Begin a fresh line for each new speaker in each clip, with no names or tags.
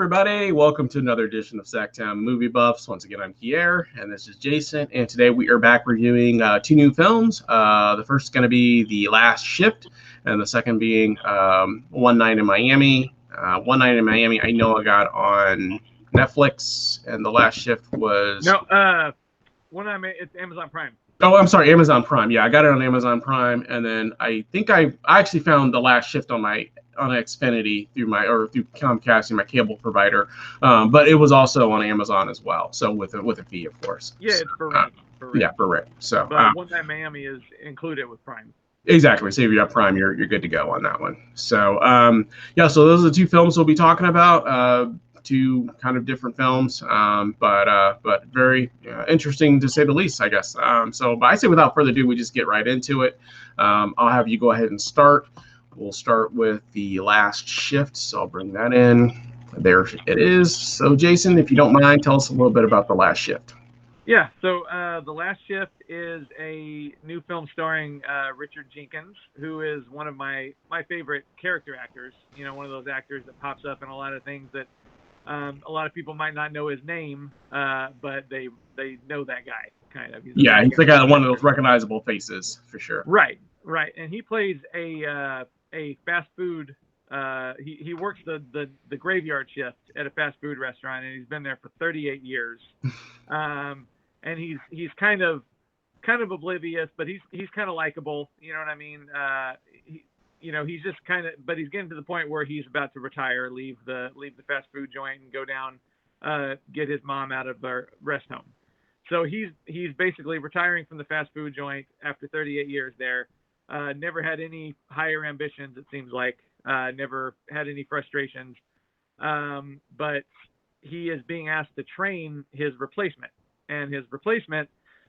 everybody. Welcome to another edition of SacTown Movie Buffs. Once again, I'm Pierre, and this is Jason. And today we are back reviewing two new films. The first is going to be The Last Shift, and the second being One Night in Miami. One Night in Miami, I know I got on Netflix, and The Last Shift was...
One Night, it's Amazon Prime.
Oh, I'm sorry, Amazon Prime. Yeah, I got it on Amazon Prime, and then I think I actually found The Last Shift on Xfinity through Comcast, my cable provider, but it was also on Amazon as well. So with a fee, of course.
Yeah,
so,
it's for rent.
Yeah, for rent. So,
but One Night Miami is included with Prime.
Exactly. So if you have Prime, you're good to go on that one. So so those are the two films we'll be talking about. Two kind of different films, but very interesting to say the least, I guess. But I say without further ado, we just get right into it. I'll have you go ahead and start. We'll start with The Last Shift. So I'll bring that in. There it is. So Jason, if you don't mind, tell us a little bit about The Last Shift.
Yeah. So The Last Shift is a new film starring Richard Jenkins, who is one of my favorite character actors. You know, one of those actors that pops up in a lot of things that a lot of people might not know his name, but they know that guy, kind of.
He's like one of those recognizable faces, for sure.
Right. And he plays a fast food, he works the graveyard shift at a fast food restaurant, and he's been there for 38 years. And he's kind of oblivious, but he's kind of likable, you know what I mean? He's just but he's getting to the point where he's about to retire, leave the fast food joint and go down, get his mom out of the rest home. So he's basically retiring from the fast food joint after 38 years there. Never had any higher ambitions, it seems like. Never had any frustrations. But he is being asked to train his replacement. And his replacement,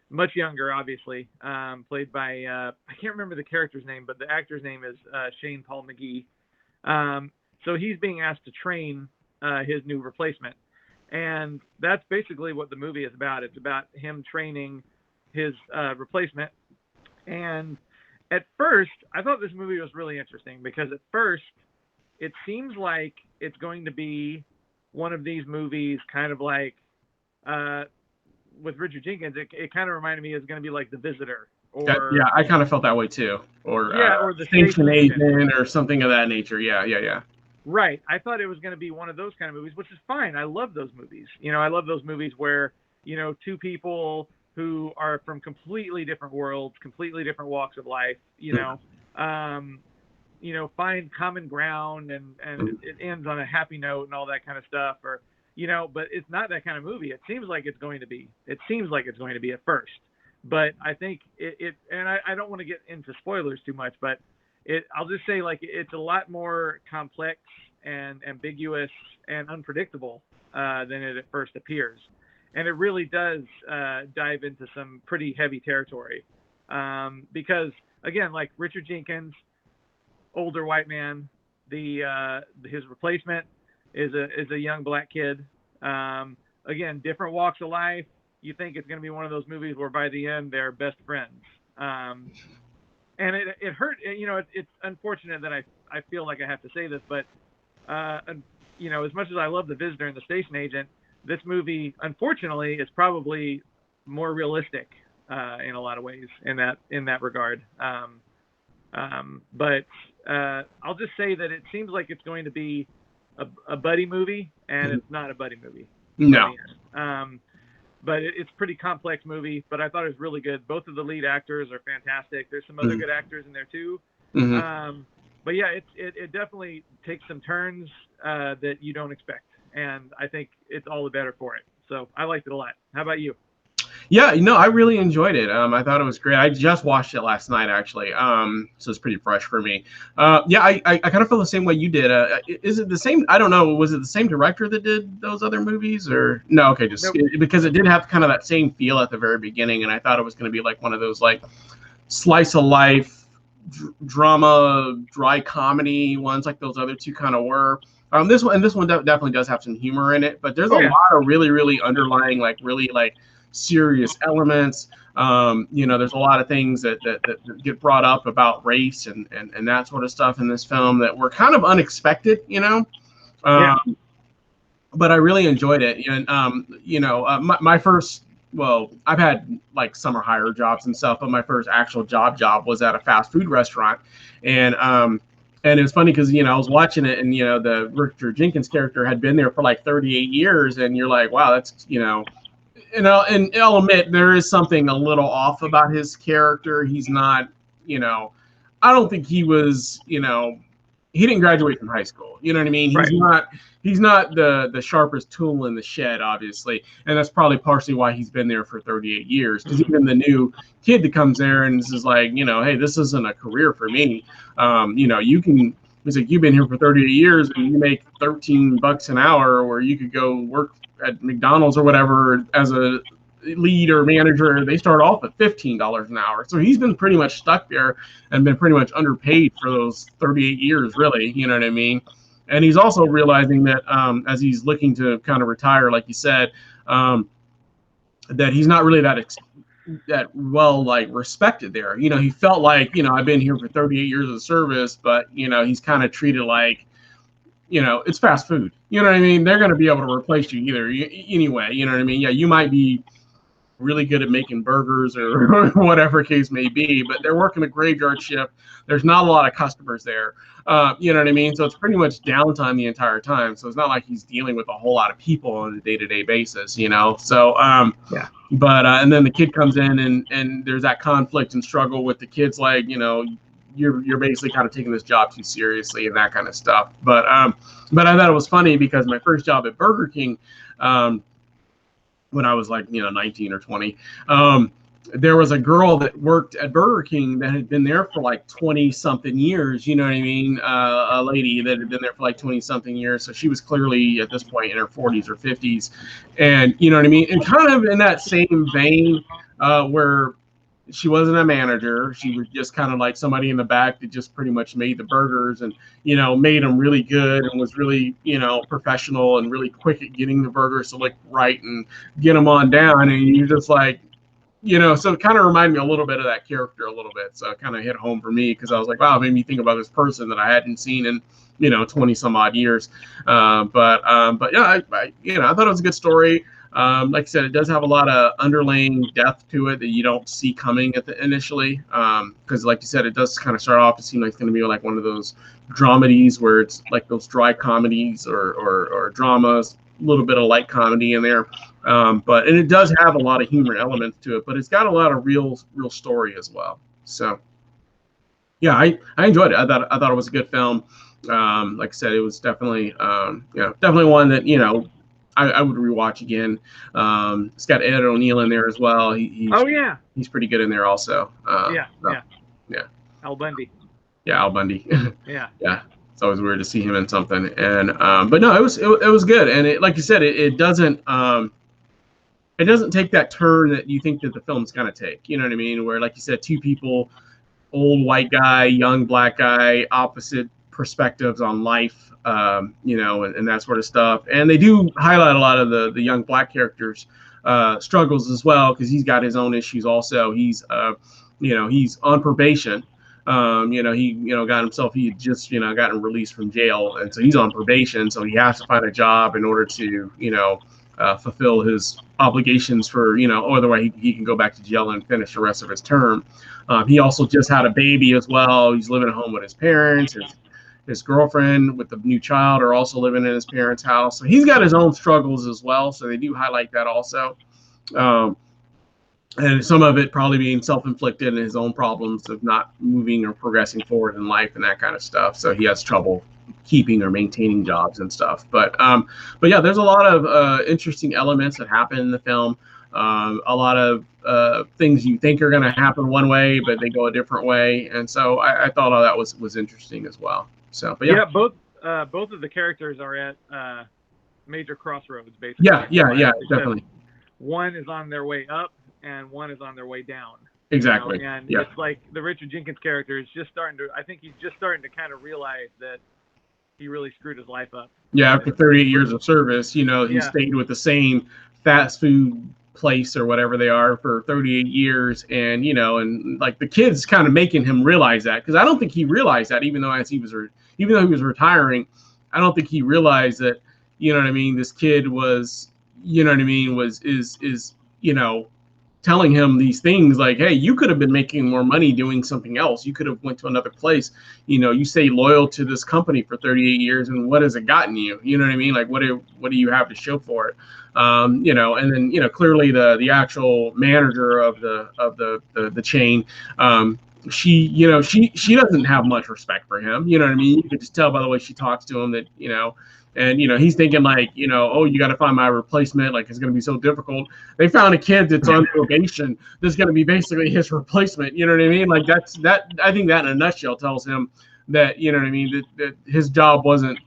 much younger, obviously, played by, I can't remember the character's name, but the actor's name is Shane Paul McGee. So he's being asked to train his new replacement. And that's basically what the movie is about. It's about him training his replacement. And at first, I thought this movie was really interesting because at first, it seems like it's going to be one of these movies kind of like... with Richard Jenkins, it kind of reminded me it's going to be like The Visitor. Or
I kind of felt that way too. Or
The
Station Agent or something of that nature. Yeah.
Right. I thought it was going to be one of those kind of movies, which is fine. I love those movies. I love those movies where, two people who are from completely different worlds, completely different walks of life, find common ground and it ends on a happy note and all that kind of stuff. Or, but it's not that kind of movie. It seems like it's going to be. It seems like it's going to be at first. But I think and I don't want to get into spoilers too much, but I'll just say, like, it's a lot more complex and ambiguous and unpredictable than it at first appears. And it really does dive into some pretty heavy territory. Because, again, like Richard Jenkins, older white man, his replacement is a young black kid. Again, different walks of life. You think it's going to be one of those movies where by the end they're best friends. And it hurt. It's unfortunate that I feel like I have to say this, but as much as I love The Visitor and The Station Agent, this movie, unfortunately, is probably more realistic in a lot of ways in that regard. But I'll just say that it seems like it's going to be a buddy movie, and it's not a buddy movie.
No.
But it's a pretty complex movie, but I thought it was really good. Both of the lead actors are fantastic. There's some other good actors in there too.
Mm-hmm.
But yeah, it definitely takes some turns that you don't expect. And I think it's all the better for it. So I liked it a lot. How about you?
Yeah, I really enjoyed it. I thought it was great. I just watched it last night, actually. So it's pretty fresh for me. I kind of feel the same way you did. Is it the same? I don't know. Was it the same director that did those other movies, or no? Okay, just nope. Because it did have kind of that same feel at the very beginning, and I thought it was going to be like one of those like slice of life drama, dry comedy ones, like those other two kind of were. This one definitely does have some humor in it, but there's a lot of really, really underlying, like really like serious elements. There's a lot of things that get brought up about race and that sort of stuff in this film that were kind of unexpected, but I really enjoyed it. And my first, well, I've had like summer hire jobs and stuff, but my first actual job was at a fast food restaurant, and and it was funny because I was watching it, and the Richard Jenkins character had been there for like 38 years, and you're like, wow, that's and I'll admit there is something a little off about his character. He's not, I don't think he was, he didn't graduate from high school. You know what I mean?
Right.
He's not the sharpest tool in the shed, obviously, and that's probably partially why he's been there for 38 years. Because even the new kid that comes there and is like, hey, this isn't a career for me. You can. He's like, you've been here for 38 years and you make $13 an hour, or you could go work at McDonald's or whatever as a lead or manager. They start off at $15 an hour. So he's been pretty much stuck there and been pretty much underpaid for those 38 years, really. You know what I mean? And he's also realizing that as he's looking to kind of retire, like you said, that he's not really that well like respected there. He felt like, I've been here for 38 years of service, but he's kind of treated like, it's fast food. You know what I mean? They're going to be able to replace you anyway. You know what I mean? Yeah, you might be really good at making burgers or whatever case may be, but they're working a graveyard shift. There's not a lot of customers there. You know what I mean? So it's pretty much downtime the entire time. So it's not like he's dealing with a whole lot of people on a day-to-day basis, So,
yeah.
But and then the kid comes in and there's that conflict and struggle with the kids, like, you're basically kind of taking this job too seriously and that kind of stuff. But I thought it was funny because my first job at Burger King, when I was like 19 or 20, there was a girl that worked at Burger King that had been there for like 20 something years. You know what I mean? A lady that had been there for like 20 something years. So she was clearly at this point in her 40s or 50s. And you know what I mean? And kind of in that same vein where she wasn't a manager. She was just kind of like somebody in the back that just pretty much made the burgers and, made them really good and was really, professional and really quick at getting the burgers to look right and get them on down. And you're just like, so it kind of reminded me a little bit of that character a little bit. So it kind of hit home for me because I was like, wow, it made me think about this person that I hadn't seen in, 20 some odd years. But yeah, I thought it was a good story. Like I said, it does have a lot of underlying depth to it that you don't see coming initially. Because like you said, it does kind of start off to seem like it's going to be like one of those dramedies where it's like those dry comedies or dramas, a little bit of light comedy in there. And it does have a lot of humor elements to it, but it's got a lot of real story as well. So yeah, I enjoyed it. I thought it was a good film. Like I said, it was definitely definitely one that I would rewatch again. It's got Ed O'Neill in there as well. He's pretty good in there also.
Yeah. Al Bundy.
Yeah, Al Bundy.
Yeah.
Yeah. It's always weird to see him in something. And but no, it was good. And it, like you said, it doesn't take that turn that you think that the film's gonna take. You know what I mean? Where, like you said, two people, old white guy, young black guy, opposite perspectives on life, and that sort of stuff. And they do highlight a lot of the young black characters' struggles as well, because he's got his own issues also. He's he's on probation. He got himself, he had just gotten released from jail, and so he's on probation, so he has to find a job in order to fulfill his obligations for otherwise he can go back to jail and finish the rest of his term. He also just had a baby as well. He's living at home with his parents. His girlfriend with the new child are also living in his parents' house. So he's got his own struggles as well. So they do highlight that also. And some of it probably being self-inflicted and his own problems of not moving or progressing forward in life and that kind of stuff. So he has trouble keeping or maintaining jobs and stuff. But yeah, there's a lot of interesting elements that happen in the film. A lot of things you think are going to happen one way, but they go a different way. And so I thought all that was interesting as well. So, but yeah,
both of the characters are at major crossroads, basically.
Yeah, definitely.
One is on their way up, and one is on their way down.
Exactly.
And it's like the Richard Jenkins character is just starting to. I think he's just starting to kind of realize that he really screwed his life up.
Yeah, after 38 years of service, he stayed with the same fast food place or whatever they are for 38 years, and and like the kids kind of making him realize that, because I don't think he realized that, even though he was retiring, I don't think he realized that you know what I mean, this kid was, you know what I mean, is you know, telling him these things like, hey, you could have been making more money doing something else. You could have went to another place. You know, you stay loyal to this company for 38 years, and what has it gotten you? You know what I mean? Like, what do you have to show for it? You know, and then, you know, clearly the actual manager of the chain, she, you know, she doesn't have much respect for him. You know what I mean? You could just tell by the way she talks to him that, you know, and, you know, he's thinking like, you know, oh, you got to find my replacement. Like, it's going to be so difficult. They found a kid that's on probation that's going to be basically his replacement. You know what I mean? Like, that. I think that in a nutshell tells him that, you know what I mean, that his job wasn't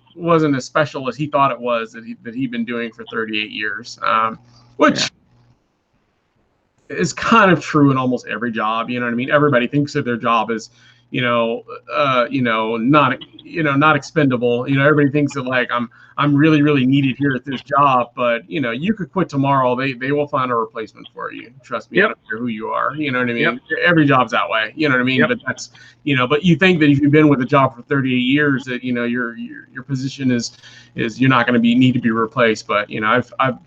as special as he thought it was, that he'd been doing for 38 years, which is kind of true in almost every job. You know what I mean? Everybody thinks that their job is, not expendable. You know, everybody thinks that like I'm really, really needed here at this job, but you know, you could quit tomorrow. They will find a replacement for you. Trust me. Yep. I don't care who you are. You know what I mean? Yep. Every job's that way. You know what I mean? Yep. But that's, you know, but you think that if you've been with a job for 38 years, that, you know, your position is you're not going to need to be replaced. But you know, I've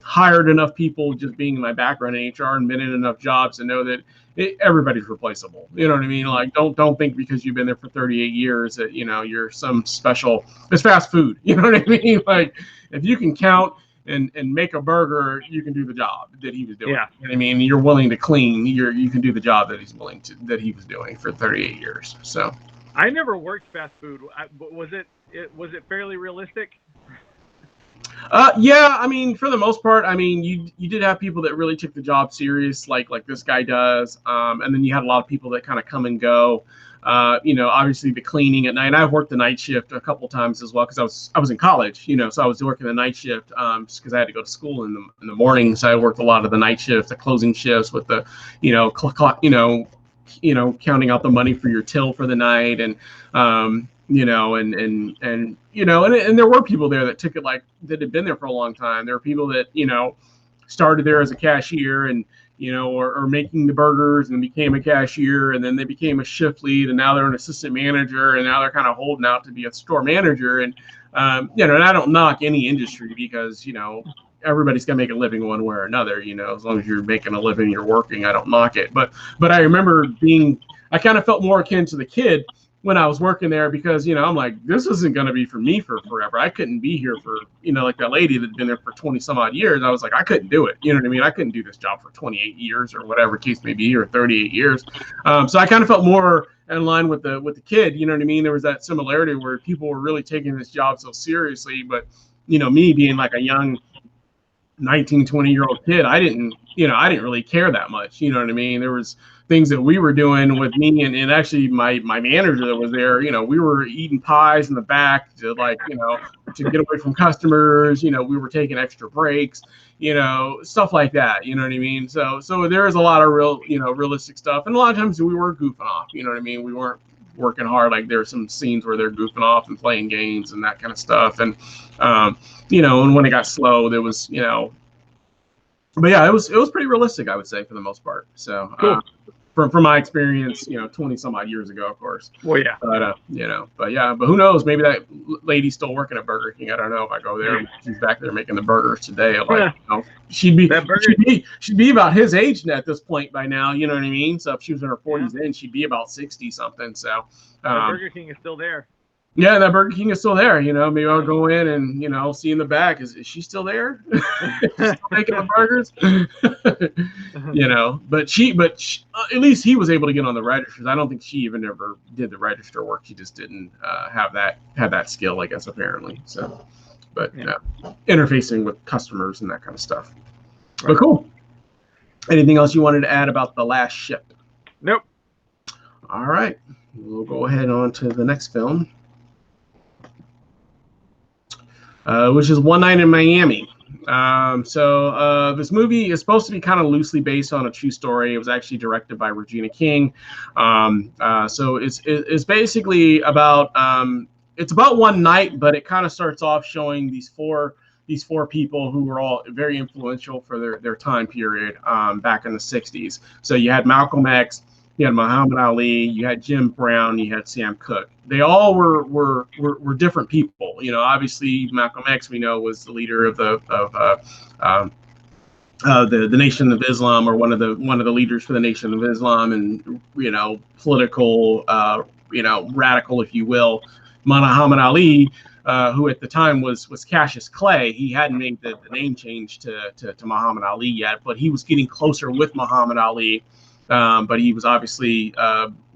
hired enough people just being in my background in HR and been in enough jobs to know that everybody's replaceable. You know what I mean? Like, don't think because you've been there for 38 years that, you know, you're some special. It's fast food. You know what I mean? Like, if you can count and make a burger, you can do the job that he was doing. Yeah. You know what I mean? You're willing to clean. You can do the job that he was doing for 38 years. So
I never worked fast food. Was it fairly realistic?
Yeah, I mean, for the most part, I mean, you did have people that really took the job serious, like this guy does, and then you had a lot of people that kind of come and go. You know, obviously the cleaning at night. And I've worked the night shift a couple of times as well because I was in college, you know, so I was working the night shift just because I had to go to school in the morning. So I worked a lot of the night shifts, the closing shifts with the, you know, counting out the money for your till for the night, and you know, and you know, and there were people there that took it like that had been there for a long time. There were people that, you know, started there as a cashier and, you know, or making the burgers and became a cashier, and then they became a shift lead, and now they're an assistant manager, and now they're kind of holding out to be a store manager. And you know, and I don't knock any industry because, you know, everybody's gonna make a living one way or another. You know, as long as you're making a living, you're working. I don't knock it, but I remember I kind of felt more akin to the kid when I was working there because, you know, I'm like, this isn't going to be for me for forever. I couldn't be here for, you know, like that lady that'd been there for 20 some odd years. I was like, I couldn't do it. You know what I mean? I couldn't do this job for 28 years or whatever case may be, or 38 years. So I kind of felt more in line with the kid. You know what I mean? There was that similarity where people were really taking this job so seriously, but, you know, me being like a young 19, 20-year-old kid, I didn't really care that much. You know what I mean? There was things that we were doing with me and actually my manager that was there. You know, we were eating pies in the back to, like, you know, to get away from customers. You know, we were taking extra breaks, you know, stuff like that. You know what I mean? So there is a lot of realistic stuff. And a lot of times we were goofing off. You know what I mean? We weren't working hard. Like, there were some scenes where they're goofing off and playing games and that kind of stuff. And, you know, and when it got slow, there was, you know, but yeah, it was pretty realistic, I would say, for the most part. So, cool. From my experience, you know, 20 some odd years ago, of course.
Well, yeah.
But you know, but who knows? Maybe that lady's still working at Burger King. I don't know. If I go there, she's back there making the burgers today. Like, you know, she'd be about his age at this point by now. You know what I mean? So if she was in her 40s, then she'd be about 60 something. So
Burger King is still there.
Yeah, that Burger King is still there. You know, maybe I'll go in and, you know, see in the back. Is she still there? Still making the burgers? You know, but at least he was able to get on the registers. I don't think she even ever did the register work. She just didn't have that skill, I guess, apparently. So, but interfacing with customers and that kind of stuff. Right. But cool. Anything else you wanted to add about The Last Ship?
Nope.
All right. We'll go ahead on to the next film. Which is One Night in Miami. So this movie is supposed to be kind of loosely based on a true story. It was actually directed by Regina King. So it's basically about it's about one night, but it kind of starts off showing these four people who were all very influential for their time period back in the 60s. So you had Malcolm X, You had Muhammad Ali, you had Jim Brown, you had Sam Cooke. They all were different people. You know, obviously Malcolm X, we know, was the leader of um, the Nation of Islam, or one of the leaders for the Nation of Islam, and political radical, if you will. Muhammad Ali, who at the time was Cassius Clay. He hadn't made the name change to Muhammad Ali yet, but he was getting closer with Muhammad Ali. But he was obviously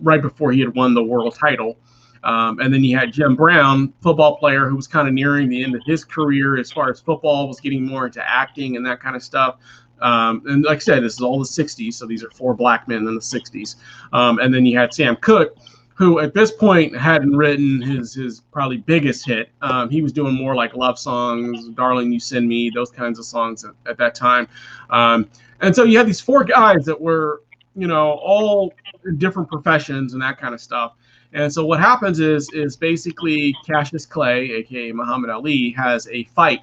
right before he had won the world title. And then you had Jim Brown, football player, who was kind of nearing the end of his career as far as football, was getting more into acting and that kind of stuff. And like I said, this is all the 60s, so these are 4 black men in the 60s. And then you had Sam Cooke, who at this point hadn't written his probably biggest hit. He was doing more like love songs, Darling You Send Me, those kinds of songs at that time. And so you had these 4 guys that were, all in different professions and that kind of stuff. And so what happens is basically Cassius Clay, aka Muhammad Ali, has a fight,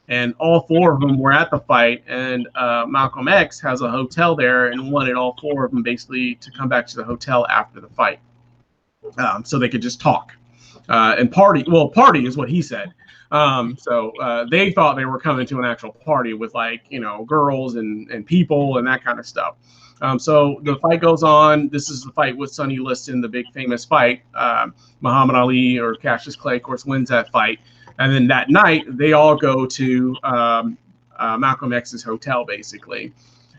and all 4 of them were at the fight. And Malcolm X has a hotel there and wanted all 4 of them basically to come back to the hotel after the fight, so they could just talk and party. Well, party is what he said. So they thought they were coming to an actual party with girls and people and that kind of stuff. So the fight goes on. This is the fight with Sonny Liston, the big famous fight. Muhammad Ali, or Cassius Clay, of course, wins that fight. And then that night, they all go to Malcolm X's hotel, basically.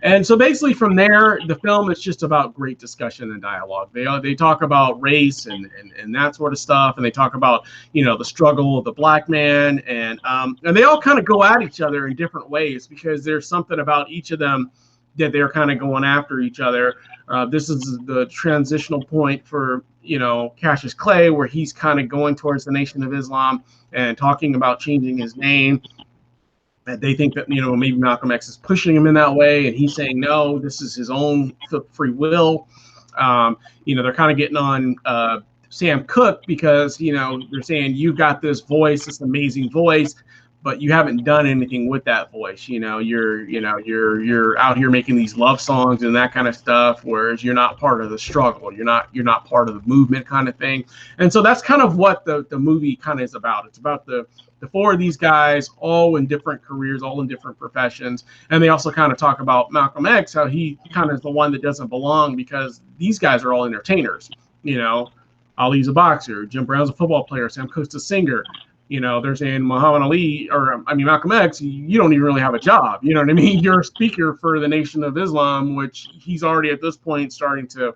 And so basically from there, the film is just about great discussion and dialogue. They talk about race and that sort of stuff. And they talk about, the struggle of the black man. And they all kind of go at each other in different ways, because there's something about each of them that they're kind of going after each other. This is the transitional point for, Cassius Clay, where he's kind of going towards the Nation of Islam and talking about changing his name. And they think that, maybe Malcolm X is pushing him in that way, and he's saying, no, this is his own free will. They're kind of getting on Sam Cooke, because, they're saying, you've got this voice, this amazing voice, but you haven't done anything with that voice. You're out here making these love songs and that kind of stuff, whereas you're not part of the struggle. You're not part of the movement, kind of thing. And so that's kind of what the movie kind of is about. It's about the 4 of these guys, all in different careers, all in different professions. And they also kind of talk about Malcolm X, how he kind of is the one that doesn't belong, because these guys are all entertainers. Ali's a boxer, Jim Brown's a football player, Sam Cooke's a singer. They're saying Muhammad Ali, Malcolm X, you don't even really have a job. You know what I mean? You're a speaker for the Nation of Islam, which he's already at this point starting to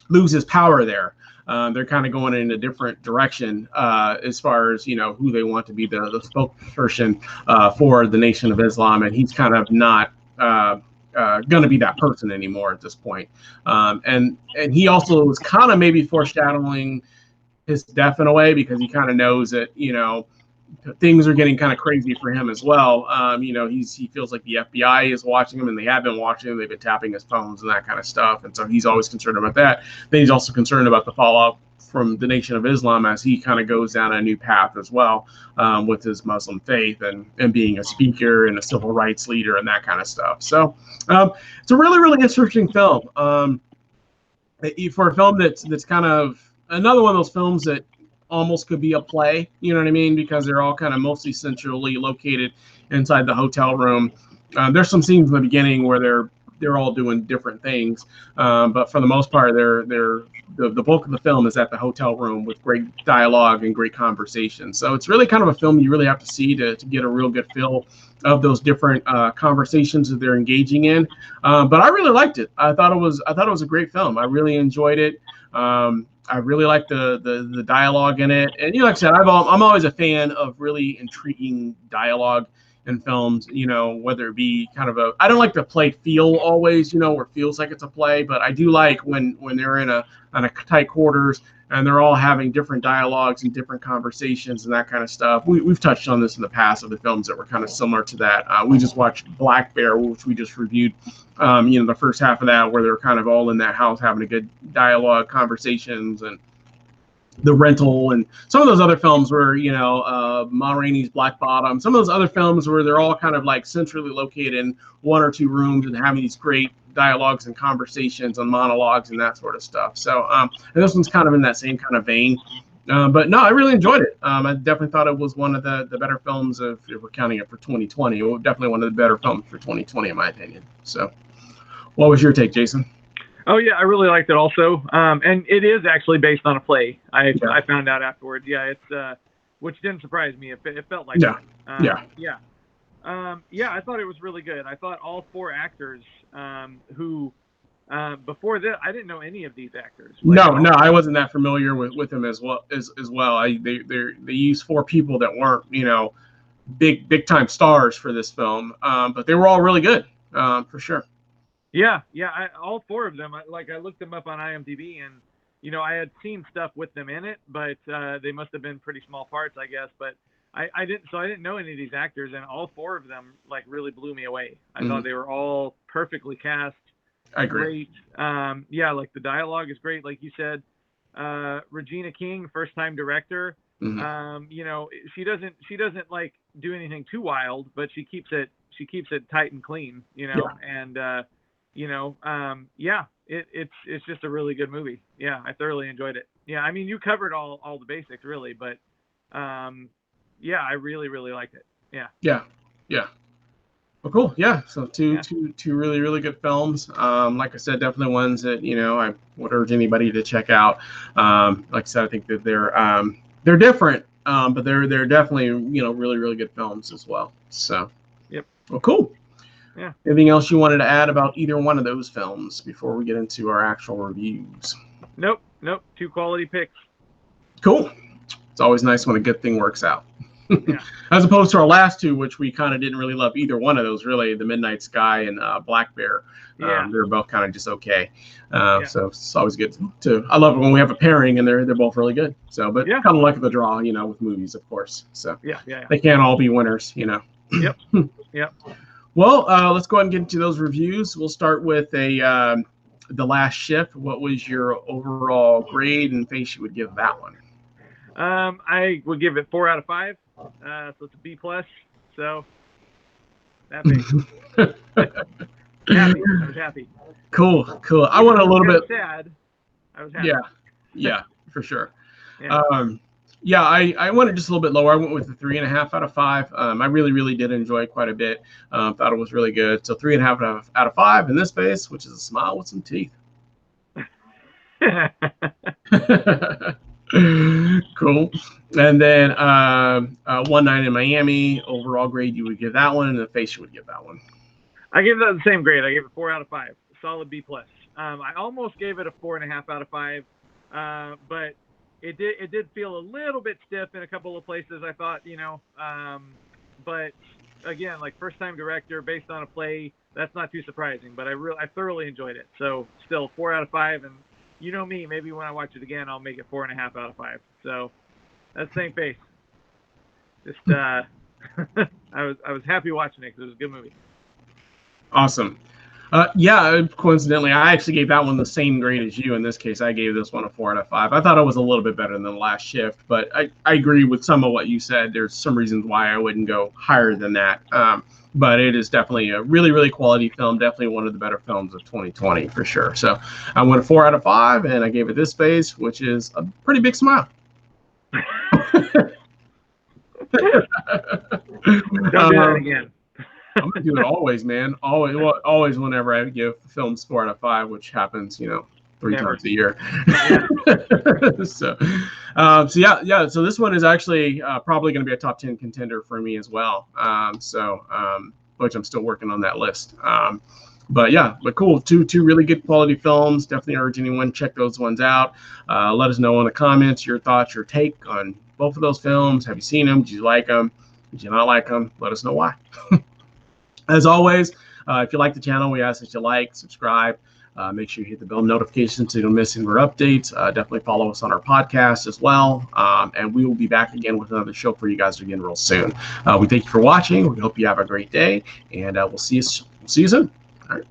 lose his power there. They're kind of going in a different direction as far as, who they want to be the spokesperson for the Nation of Islam. And he's kind of not going to be that person anymore at this point. And he also was kind of maybe foreshadowing his death in a way, because he kind of knows that, things are getting kind of crazy for him as well. He feels like the FBI is watching him, and they have been watching him. They've been tapping his phones and that kind of stuff. And so he's always concerned about that. Then he's also concerned about the fallout from the Nation of Islam, as he kind of goes down a new path as well, with his Muslim faith and being a speaker and a civil rights leader and that kind of stuff. So it's a really, really interesting film. For a film that's kind of another one of those films that almost could be a play, you know what I mean? Because they're all kind of mostly centrally located inside the hotel room. There's some scenes in the beginning where they're all doing different things, but for the most part, the bulk of the film is at the hotel room with great dialogue and great conversation. So it's really kind of a film you really have to see to get a real good feel of those different conversations that they're engaging in. But I really liked it. I thought it was a great film. I really enjoyed it. I really like the dialogue in it. And like I said, I'm always a fan of really intriguing dialogue in films, whether it be kind of I don't like to play feel always, where it feels like it's a play, but I do like when they're in a tight quarters and they're all having different dialogues and different conversations and that kind of stuff. We've touched on this in the past of the films that were kind of similar to that. We just watched Black Bear, which we just reviewed, the first half of that, where they're kind of all in that house having a good dialogue, conversations, and The Rental, and some of those other films where, Ma Rainey's Black Bottom, some of those other films where they're all kind of like centrally located in 1 or 2 rooms and having these great dialogues and conversations and monologues and that sort of stuff. So and this one's kind of in that same kind of vein. But no, I really enjoyed it. I definitely thought it was one of the better films if we're counting it for 2020. It was definitely one of the better films for 2020, in my opinion. So what was your take, Jason?
Oh yeah, I really liked it also. And it is actually based on a play. I found out afterwards. Yeah, it's which didn't surprise me. It felt like
yeah.
Yeah, I thought it was really good. I thought all four actors who before this, I didn't know any of these actors.
No, I wasn't that familiar with them as well. They used four people that weren't, big time stars for this film, but they were all really good, for sure.
Yeah, all four of them. I looked them up on IMDb, and I had seen stuff with them in it, but they must have been pretty small parts, I guess. But I didn't know any of these actors, and all four of them really blew me away. I thought they were all perfectly cast.
I agree.
Great. The dialogue is great, like you said. Regina King, first time director. She doesn't do anything too wild, but she keeps it tight and clean. And it's just a really good movie. Yeah, I thoroughly enjoyed it. Yeah, I mean, you covered all the basics really, but I really, really liked it. Yeah.
Well, cool. Yeah. So two really, really good films. Like I said, definitely ones that I would urge anybody to check out. Like I said, I think that they're different, but they're definitely really, really good films as well. So.
Yep.
Well, cool.
Yeah.
Anything else you wanted to add about either one of those films before we get into our actual reviews?
Nope. 2 quality picks.
Cool. It's always nice when a good thing works out.
Yeah.
As opposed to our last two, which we kind of didn't really love either one of those, really, The Midnight Sky and Black Bear.
Yeah.
They're both kind of just okay. So it's always good to. I love it when we have a pairing and they're both really good. So, but kind of luck of the draw, with movies, of course. So
yeah.
They can't all be winners,
Yep.
Well, let's go ahead and get into those reviews. We'll start with The Last Shift. What was your overall grade and face you would give that one?
I would give it 4 out of 5. So it's a B+. So happy. I was happy.
Cool. I want a little bit.
Sad. I was happy.
Yeah, for sure.
Yeah.
I went just a little bit lower. I went with a 3.5 out of 5. I really, really did enjoy it quite a bit. Thought it was really good. So 3.5 out of 5 in this space, which is a smile with some teeth. Cool. And then One Night in Miami, overall grade you would give that one, and the face you would give that one.
I gave that the same grade. I gave it 4 out of 5. Solid B+. I almost gave it a 4.5 out of 5, but it did feel a little bit stiff in a couple of places. I thought, but again, first time director based on a play, that's not too surprising. But I thoroughly enjoyed it. So still 4 out of 5, and me, maybe when I watch it again, I'll make it 4.5 out of 5. So that's the same face. Just I was happy watching it because it was a good movie.
Awesome. Coincidentally, I actually gave that one the same grade as you. In this case, I gave this one a 4 out of 5. I thought it was a little bit better than The Last Shift, but I agree with some of what you said. There's some reasons why I wouldn't go higher than that. But it is definitely a really, really quality film. Definitely one of the better films of 2020 for sure. So I went a 4 out of 5, and I gave it this space, which is a pretty big smile.
Don't do that again.
I'm gonna do it always, man. Always whenever I give films 4 out of 5, which happens, 3 times a year. So this one is actually probably going to be a top 10 contender for me as well. Which I'm still working on that list. But cool. Two really good quality films. Definitely urge anyone check those ones out. Let us know in the comments your thoughts, your take on both of those films. Have you seen them? Did you like them? Did you not like them? Let us know why. As always, if you like the channel, we ask that you like, subscribe, make sure you hit the bell notification so you don't miss any of our updates. Definitely follow us on our podcast as well. And we will be back again with another show for you guys again real soon. We thank you for watching. We hope you have a great day, and we'll see you soon. All right.